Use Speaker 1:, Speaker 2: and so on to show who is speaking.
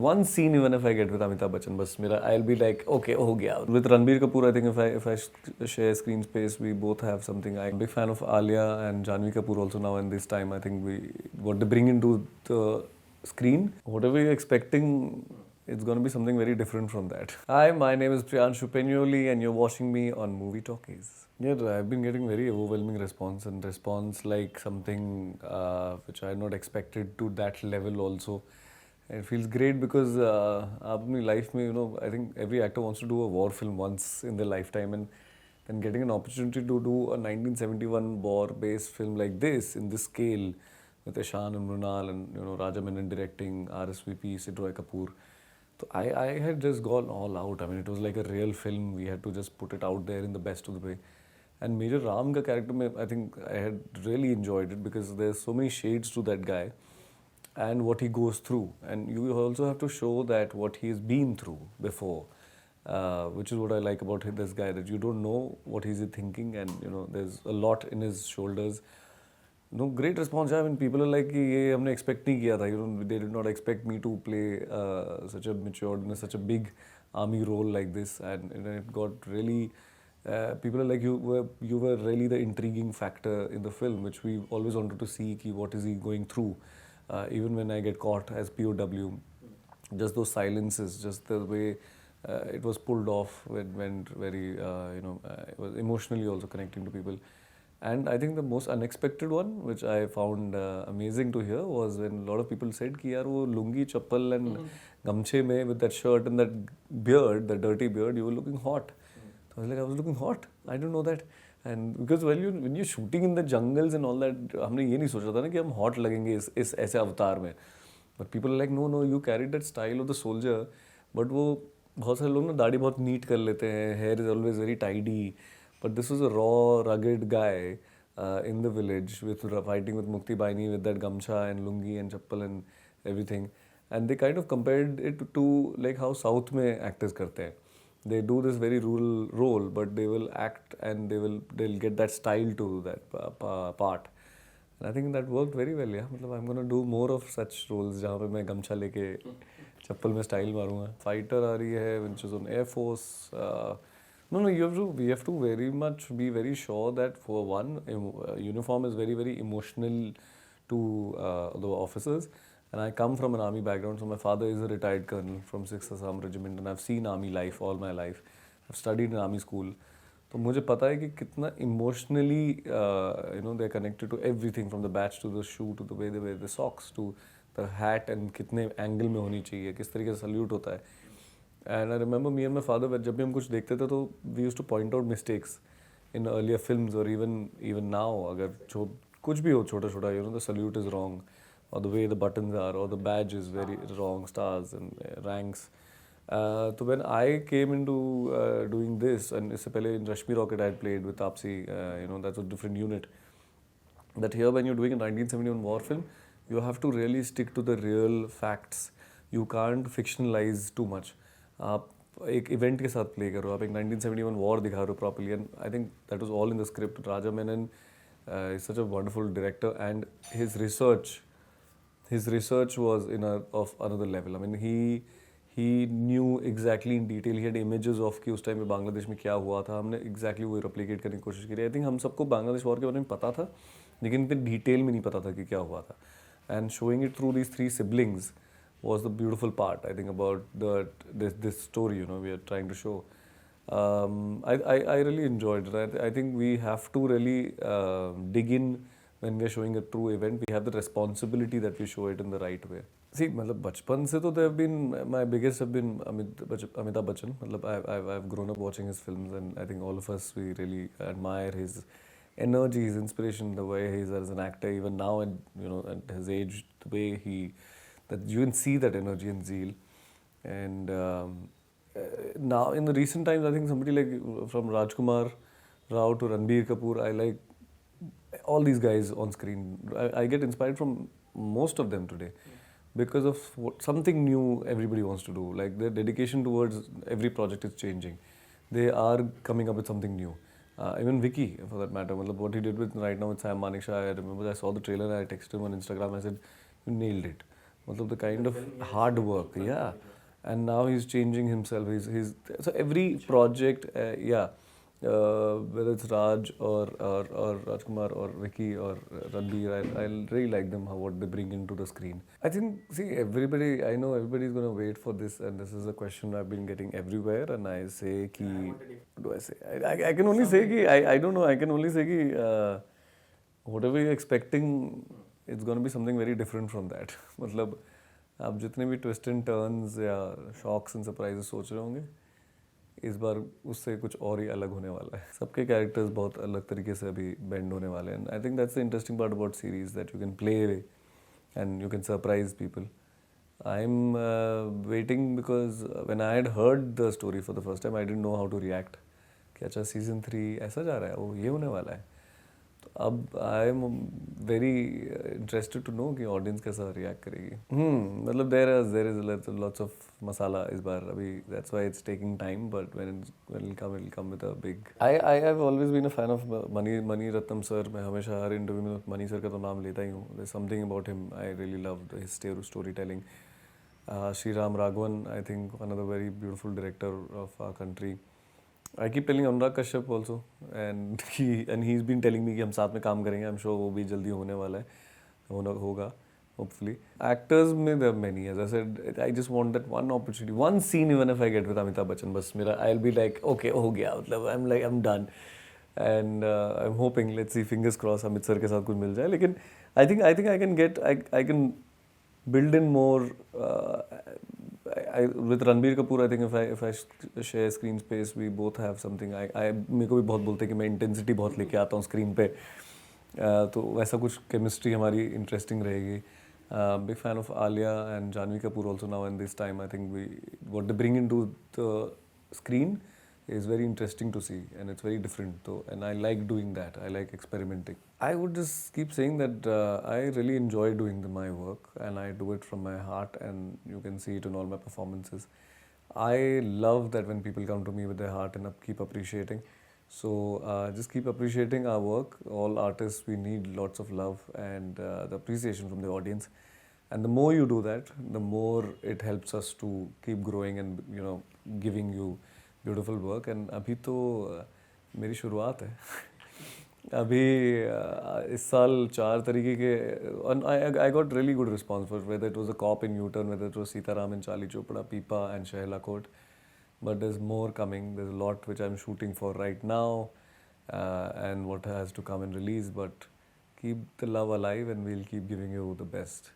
Speaker 1: One scene even if I get with Amitabh Bachchan, bas mera, I'll be like, okay, ho gaya. With Ranbir Kapoor, I think if I share screen space, we both have something. I'm a big fan of Alia and Janvi Kapoor also now. And this time, I think what they bring into the screen, whatever you're expecting, it's going to be something very different from that. Hi, my name is Priyanshu Painyuli, and you're watching me on Movie Talkies. Yeah, I've been getting very overwhelming response, and response like something which I had not expected to that level also. It feels great because अपनी life में, I think every actor wants to do a war film once in their lifetime, and then getting an opportunity to do a 1971 war-based film like this in this scale with Ishan and Mrunal and Raja Menon directing, RSVP, Sid Roy Kapoor. So I had just gone all out. I mean, it was like a real film. We had to just put it out there in the best of the way. And Major Ram ka character, I think I had really enjoyed it because there's so many shades to that guy and what he goes through. And you also have to show that what he's been through before, which is what I like about this guy, that you don't know what he's thinking, and there's a lot in his shoulders. No, great response. I mean, people are like, "ये हमने expect नहीं किया था." They did not expect me to play such a matured, such a big army role like this, and it got really. People are like, you were really the intriguing factor in the film, which we always wanted to see. Ki what is he going through? Even when I get caught as POW, just those silences, just the way it was pulled off, went very, it was emotionally also connecting to people. And I think the most unexpected one, which I found amazing to hear, was when a lot of people said कि यार वो lungi, chappal and gamche में with that shirt and that beard, that dirty beard, you were looking hot. So I was like, I was looking hot. I didn't know that. And because when you're shooting in the jungles and all that, हमने ये नहीं सोचा था ना कि हम hot लगेंगे इस ऐसे अवतार में. But people are like, no, you carried that style of the soldier. But वो बहुत सारे लोग ना दाढ़ी बहुत neat कर लेते हैं. Hair is always very tidy. But this was a raw, rugged guy in the village fighting with Mukti Baini with that gamcha and lungi and chappal and everything. And they kind of compared it to like how South में actors करते हैं. They do this very rural role, but they will act and they'll get that style to that part. And I think that worked very well. Yeah, मतलब I'm gonna do more of such roles जहाँ पे मैं गमछा लेके चप्पल में style मारूँगा. Fighter आ रही है, which is on Air Force. No, we have to very much be very sure that for one, uniform is very, very emotional to the officers. And I come from an army background, so my father is a retired colonel from 6th Assam Regiment, and I've seen army life all my life. I've studied in army school. तो मुझे पता है कि कितना emotionally, they're connected to everything from the badge to the shoe to the way they wear the socks to the hat and कितने angle में होनी चाहिए, किस तरीके से salute होता है. And I remember me and my father, जब भी हम कुछ देखते थे तो we used to point out mistakes in earlier films or even now. अगर कुछ भी हो छोटा-छोटा, the salute is wrong, or the way the buttons are, or the badge is very wrong, stars and ranks. So when I came into doing this, and इससे पहले in Rashmi Rocket I had played with Taapsee, that's a different unit. That here when you're doing a 1971 war film, you have to really stick to the real facts. You can't fictionalize too much. आप एक event के साथ play करो, आप एक 1971 war दिखा रहे हो properly, and I think that was all in the script. Raja Menon is such a wonderful director, and his research was of another level. I mean, he knew exactly in detail. He had images of कि उस time में बांग्लादेश में क्या हुआ था. हमने exactly वो replicate करने की कोशिश की. I think हम सबको बांग्लादेश वॉर के बारे में पता था, लेकिन इतने डिटेल में नहीं पता था कि क्या हुआ था. And showing it through these three siblings was the beautiful part, I think, about this story, we are trying to show. I really enjoyed it. I think we have to really dig in when we are showing a true event. We have the responsibility that we show it in the right way. See, मतलब बचपन से तो my biggest have been Amitabh Bachchan. मतलब I've grown up watching his films, and I think all of us, we really admire his energy, his inspiration, the way he is as an actor, even now, and at his age, the way that you can see that energy and zeal. And now in the recent times, I think somebody like from Rajkumar Rao to Ranbir Kapoor, I like all these guys on screen. I get inspired from most of them today because of something new everybody wants to do. Like their dedication towards every project is changing. They are coming up with something new. Even Vicky, for that matter, what he did with right now with Sam Manekshaw, I remember I saw the trailer and I texted him on Instagram. I said, "You nailed it." मतलब the kind of hard work, yeah. And now he's changing himself. He's so every project, yeah. Whether it's Raj or Rajkumar or Vicky or Ranbir, I really like them, how what they bring into the screen. I think, see, everybody, I know everybody's gonna wait for this, and this is a question I've been getting everywhere, and I say ki, what do I say? I can only say ki, I don't know, I can only say ki, whatever you're expecting, it's gonna be something very different from that. मतलब आप जितने भी twist and turns या shocks and surprises सोच रहे होंगे, इस बार उससे कुछ और ही अलग होने वाला है. सबके कैरेक्टर्स बहुत अलग तरीके से अभी बेंड होने वाले हैं. I think that's the interesting part about series, that you can play and you can surprise people. I am waiting because when I had heard the story for the first time, I didn't know how to react कि अच्छा season 3 ऐसा जा रहा है, वो ये होने वाला है. तो अब I am very interested to know कि ऑडियंस कैसा रिएक्ट करेगी. मतलब there is lots of masala इस बार अभी. That's why it's taking time, but when it will come with a big. I have always been a fan of Mani Ratnam sir. मैं हमेशा हर इंटरव्यू में मनी सर का तो नाम लेता ही हूँ. There is something about him I really love, his story telling. Shriram Raghavan, I think another very beautiful director of our country. I keep telling Anurag Kashyap also, and he's been telling me कि हम साथ में काम करेंगे. I'm sure वो भी जल्दी होने वाला है, होगा hopefully. Actors में there are many. As I said, I just want that one opportunity, one scene even if I get with Amitabh Bachchan, बस मेरा I'll be like okay हो गया, मतलब I'm done. And I'm hoping, let's see, fingers crossed, Amit sir के साथ कुछ मिल जाए. लेकिन I think I can build in more. With Ranbir Kapoor, I think if I share screen space, we both have something. मेरे को भी बहुत बोलते हैं कि मैं इंटेंसिटी बहुत लेके आता हूँ स्क्रीन पे, तो वैसा कुछ केमिस्ट्री हमारी इंटरेस्टिंग रहेगी. Big fan of Alia and Janhvi Kapoor also now and this time. I think what they bring into the screen is very interesting to see, and it's very different. So, and I like doing that. I like experimenting. I would just keep saying that I really enjoy doing my work, and I do it from my heart, and you can see it in all my performances. I love that when people come to me with their heart and keep appreciating. So just keep appreciating our work. All artists, we need lots of love and the appreciation from the audience. And the more you do that, the more it helps us to keep growing and giving you beautiful work. And अभी तो मेरी शुरुआत है. अभी इस साल 4 तरीके के, I got really good response for whether it was a cop in U-turn, whether it was Sitaram and Charlie Chopra, Pipa and Shehla Court. But there's more coming. There's a lot which I'm shooting for right now, and what has to come and release. But keep the love alive, and we'll keep giving you the best.